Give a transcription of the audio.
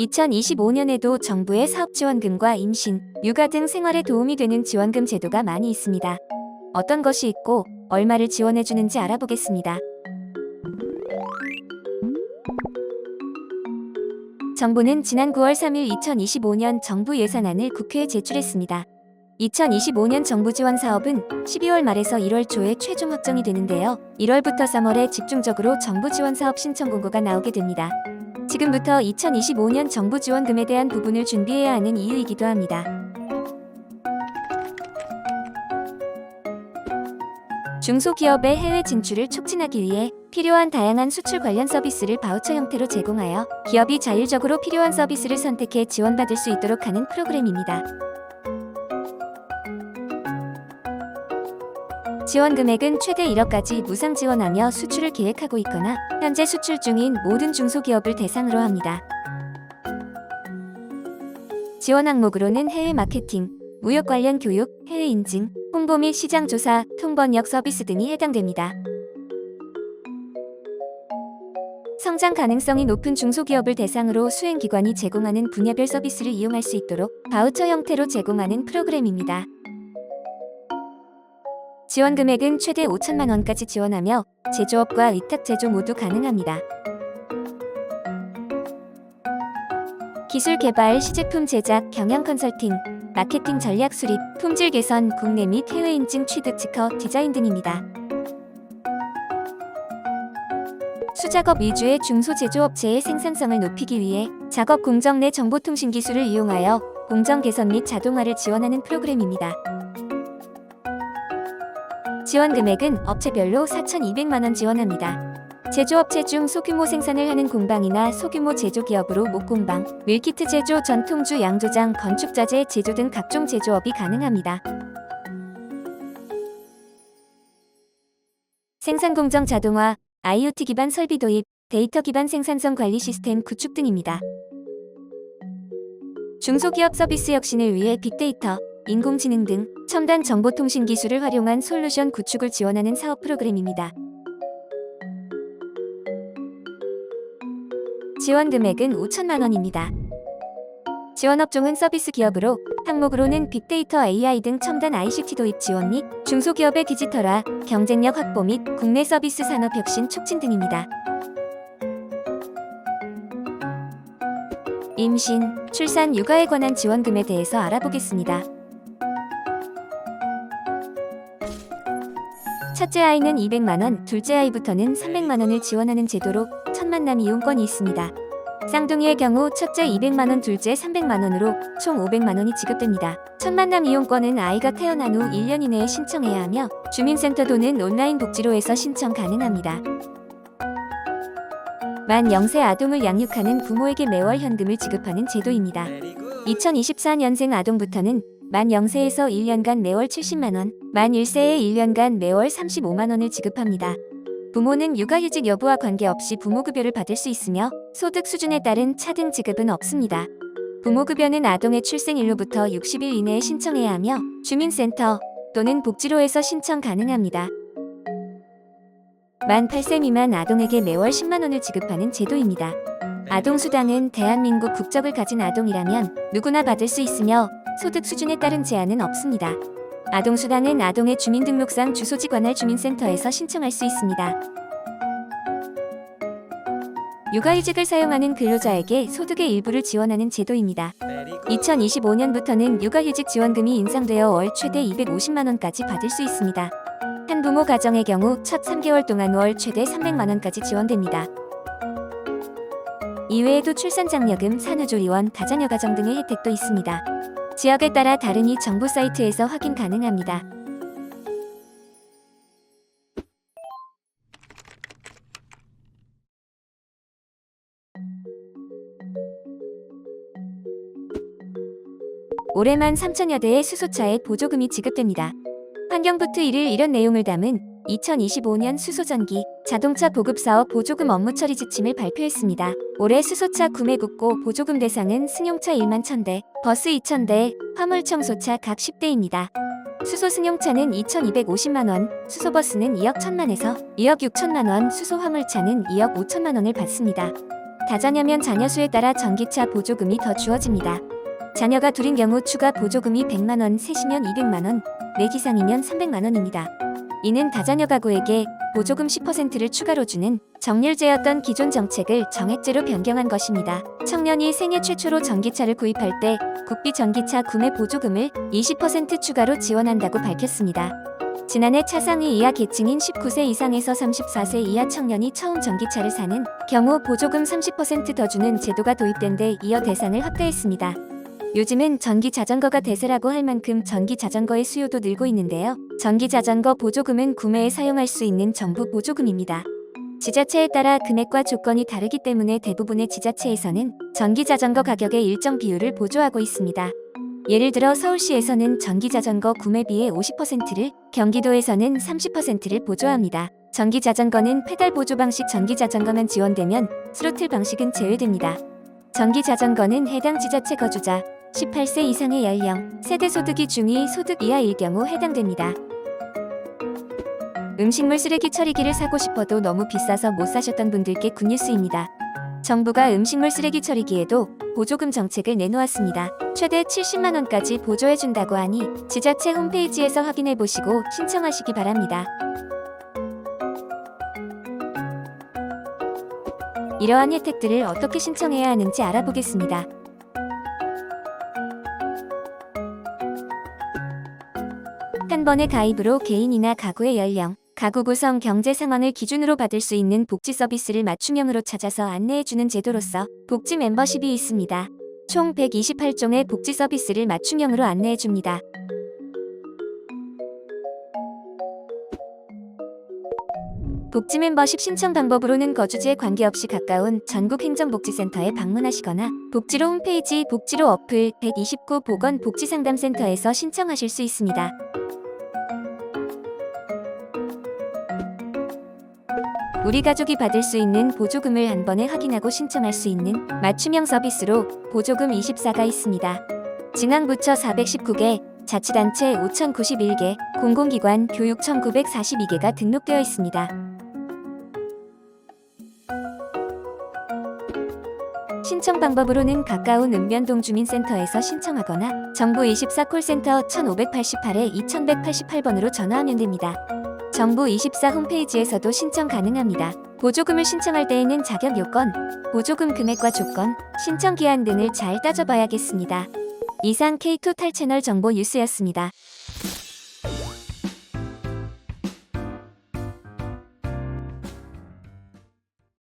2025년에도 정부의 사업지원금과 임신, 육아 등 생활에 도움이 되는 지원금 제도가 많이 있습니다. 어떤 것이 있고 얼마를 지원해주는지 알아보겠습니다. 정부는 지난 9월 3일 2025년 정부 예산안을 국회에 제출했습니다. 2025년 정부 지원 사업은 12월 말에서 1월 초에 최종 확정이 되는데요. 1월부터 3월에 집중적으로 정부 지원 사업 신청 공고가 나오게 됩니다. 지금부터 2025년 정부 지원금에 대한 부분을 준비해야 하는 이유이기도 합니다. 중소기업의 해외 진출을 촉진하기 위해 필요한 다양한 수출 관련 서비스를 바우처 형태로 제공하여 기업이 자율적으로 필요한 서비스를 선택해 지원받을 수 있도록 하는 프로그램입니다. 지원 금액은 최대 1억까지 무상 지원하며 수출을 계획하고 있거나 현재 수출 중인 모든 중소기업을 대상으로 합니다. 지원 항목으로는 해외 마케팅, 무역 관련 교육, 해외 인증, 홍보 및 시장 조사, 통번역 서비스 등이 해당됩니다. 성장 가능성이 높은 중소기업을 대상으로 수행기관이 제공하는 분야별 서비스를 이용할 수 있도록 바우처 형태로 제공하는 프로그램입니다. 지원 금액은 최대 5천만 원까지 지원하며 제조업과 위탁 제조 모두 가능합니다. 기술 개발, 시제품 제작, 경영 컨설팅, 마케팅 전략 수립, 품질 개선, 국내 및 해외 인증 취득 특허, 디자인 등입니다. 수작업 위주의 중소제조업체의 생산성을 높이기 위해 작업 공정 내 정보통신 기술을 이용하여 공정 개선 및 자동화를 지원하는 프로그램입니다. 지원 금액은 업체별로 4,200만 원 지원합니다. 제조업체 중 소규모 생산을 하는 공방이나 소규모 제조기업으로 목공방, 밀키트 제조, 전통주, 양조장, 건축자재 제조 등 각종 제조업이 가능합니다. 생산공정 자동화, IoT 기반 설비 도입, 데이터 기반 생산성 관리 시스템 구축 등입니다. 중소기업 서비스 혁신을 위해 빅데이터, 인공지능 등 첨단 정보통신 기술을 활용한 솔루션 구축을 지원하는 사업 프로그램입니다. 지원 금액은 5천만 원입니다. 지원 업종은 서비스 기업으로 항목으로는 빅데이터, AI 등 첨단 ICT 도입 지원 및 중소기업의 디지털화, 경쟁력 확보 및 국내 서비스 산업 혁신 촉진 등입니다. 임신, 출산, 육아에 관한 지원금에 대해서 알아보겠습니다. 첫째 아이는 200만 원, 둘째 아이부터는 300만 원을 지원하는 제도로 첫 만남 이용권이 있습니다. 쌍둥이의 경우 첫째 200만 원, 둘째 300만 원으로 총 500만 원이 지급됩니다. 첫 만남 이용권은 아이가 태어난 후 1년 이내에 신청해야 하며 주민센터 또는 온라인 복지로에서 신청 가능합니다. 만 0세 아동을 양육하는 부모에게 매월 현금을 지급하는 제도입니다. 2024년생 아동부터는 만 0세에서 1년간 매월 70만 원, 만 1세에 1년간 매월 35만 원을 지급합니다. 부모는 육아휴직 여부와 관계없이 부모급여를 받을 수 있으며 소득 수준에 따른 차등 지급은 없습니다. 부모급여는 아동의 출생일로부터 60일 이내에 신청해야 하며 주민센터 또는 복지로에서 신청 가능합니다. 만 8세 미만 아동에게 매월 10만 원을 지급하는 제도입니다. 아동수당은 대한민국 국적을 가진 아동이라면 누구나 받을 수 있으며 소득 수준에 따른 제한은 없습니다. 아동수당은 아동의 주민등록상 주소지 관할 주민센터에서 신청할 수 있습니다. 육아휴직을 사용하는 근로자에게 소득의 일부를 지원하는 제도입니다. 2025년부터는 육아휴직 지원금이 인상되어 월 최대 250만 원까지 받을 수 있습니다. 한부모 가정의 경우 첫 3개월 동안 월 최대 300만 원까지 지원됩니다. 이외에도 출산장려금, 산후조리원, 다자녀가정 등의 혜택도 있습니다. 지역에 따라 다르니 정부 사이트에서 확인 가능합니다. 올해 만 3천여 대의 수소차에 보조금이 지급됩니다. 환경부트 1일 이런 내용을 담은 2025년 수소전기 자동차 보급사업 보조금 업무 처리 지침을 발표했습니다. 올해 수소차 구매 국고 보조금 대상은 승용차 1만 1,000대, 버스 2,000대, 화물청소차 각 10대입니다. 수소 승용차는 2,250만 원, 수소버스는 2억 1천만에서 2억 6천만 원, 수소 화물차는 2억 5천만 원을 받습니다. 다자녀면 자녀 수에 따라 전기차 보조금이 더 주어집니다. 자녀가 둘인 경우 추가 보조금이 100만원, 셋이면 200만원, 4 이상이면 300만원입니다. 이는 다자녀 가구에게 보조금 10%를 추가로 주는 정률제였던 기존 정책을 정액제로 변경한 것입니다. 청년이 생애 최초로 전기차를 구입할 때 국비 전기차 구매 보조금을 20% 추가로 지원한다고 밝혔습니다. 지난해 차상위 이하 계층인 19세 이상에서 34세 이하 청년이 처음 전기차를 사는 경우 보조금 30% 더 주는 제도가 도입된 데 이어 대상을 확대했습니다. 요즘은 전기자전거가 대세라고 할 만큼 전기자전거의 수요도 늘고 있는데요. 전기자전거 보조금은 구매에 사용할 수 있는 정부 보조금입니다. 지자체에 따라 금액과 조건이 다르기 때문에 대부분의 지자체에서는 전기자전거 가격의 일정 비율을 보조하고 있습니다. 예를 들어 서울시에서는 전기자전거 구매비의 50%를, 경기도에서는 30%를 보조합니다. 전기자전거는 페달 보조 방식 전기자전거만 지원되면 스로틀 방식은 제외됩니다. 전기자전거는 해당 지자체 거주자, 18세 이상의 연령, 세대 소득이 중위 소득 이하일 경우 해당됩니다. 음식물 쓰레기 처리기를 사고 싶어도 너무 비싸서 못 사셨던 분들께 굿뉴스입니다. 정부가 음식물 쓰레기 처리기에도 보조금 정책을 내놓았습니다. 최대 70만원까지 보조해준다고 하니 지자체 홈페이지에서 확인해보시고 신청하시기 바랍니다. 이러한 혜택들을 어떻게 신청해야 하는지 알아보겠습니다. 한 번의 가입으로 개인이나 가구의 연령, 가구 구성 경제 상황을 기준으로 받을 수 있는 복지 서비스를 맞춤형으로 찾아서 안내해주는 제도로서 복지 멤버십이 있습니다. 총 128종의 복지 서비스를 맞춤형으로 안내해줍니다. 복지 멤버십 신청 방법으로는 거주지에 관계없이 가까운 전국행정복지센터에 방문하시거나 복지로 홈페이지 복지로 어플 129 보건복지상담센터에서 신청하실 수 있습니다. 우리 가족이 받을 수 있는 보조금을 한 번에 확인하고 신청할 수 있는 맞춤형 서비스로 보조금 24가 있습니다. 중앙부처 419개, 자치단체 5091개, 공공기관 교육 1942개가 등록되어 있습니다. 신청 방법으로는 가까운 읍면동 주민센터에서 신청하거나 정부24 콜센터 1588-2188번으로 전화하면 됩니다. 정부24 홈페이지에서도 신청 가능합니다. 보조금을 신청할 때에는 자격 요건, 보조금 금액과 조건, 신청 기한 등을 잘 따져봐야겠습니다. 이상 K2 탈 채널 정보 뉴스였습니다.